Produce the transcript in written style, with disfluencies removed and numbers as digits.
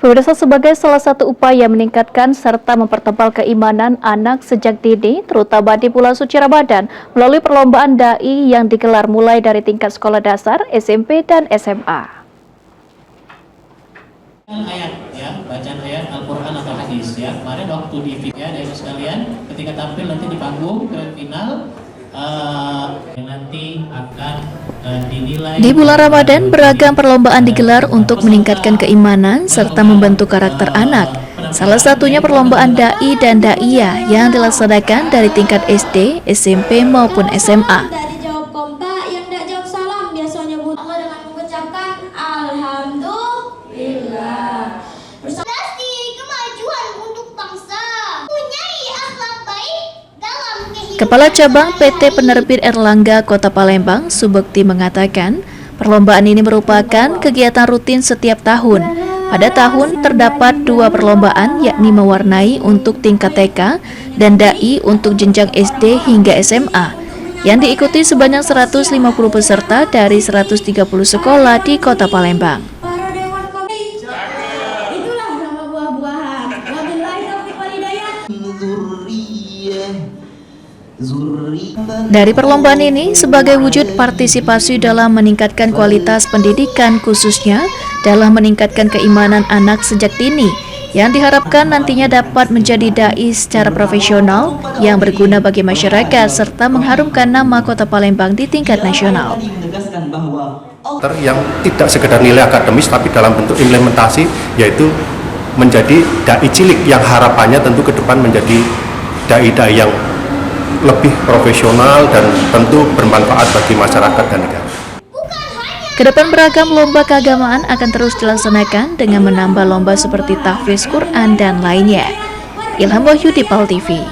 Pemirsa, sebagai salah satu upaya meningkatkan serta mempertebal keimanan anak sejak dini, terutama di bulan suci Ramadan, melalui perlombaan dai yang digelar mulai dari tingkat sekolah dasar, SMP, dan SMA. Bacaan ayat Al-Quran atau hadis ya. Kemarin waktu di video dari sekalian, ketika tampil nanti di panggung grand final, nanti akan dinilai. Di bulan Ramadan, beragam perlombaan digelar untuk meningkatkan keimanan serta membentuk karakter anak. Salah satunya perlombaan dai dan daiyah yang dilaksanakan dari tingkat SD, SMP maupun SMA. Dari jawab kompak, yang tidak jawab salam biasanya Allah dengan mengucapkan Alhamdulillah. Kemajuan untuk bangsa, menyari akhlak baik dalam kehidupan. Kepala Cabang PT Penerbit Erlangga Kota Palembang, Subekti, mengatakan perlombaan ini merupakan kegiatan rutin setiap tahun. Pada tahun terdapat 2 perlombaan, yakni mewarnai untuk tingkat TK dan dai untuk jenjang SD hingga SMA, yang diikuti sebanyak 150 peserta dari 130 sekolah di Kota Palembang. Para dewan komite, itulah nama buah-buahan. Wabillahi taufiq wal hidayah. Dari perlombaan ini sebagai wujud partisipasi dalam meningkatkan kualitas pendidikan, khususnya dalam meningkatkan keimanan anak sejak dini, yang diharapkan nantinya dapat menjadi dai secara profesional yang berguna bagi masyarakat serta mengharumkan nama Kota Palembang di tingkat nasional. Yang tidak sekedar nilai akademis tapi dalam bentuk implementasi, yaitu menjadi dai cilik yang harapannya tentu ke depan menjadi dai-dai yang lebih profesional dan tentu bermanfaat bagi masyarakat dan negara. Kedepan beragam lomba keagamaan akan terus dilaksanakan dengan menambah lomba seperti tahfiz Quran dan lainnya. Ilham Wahyudi, PAL TV.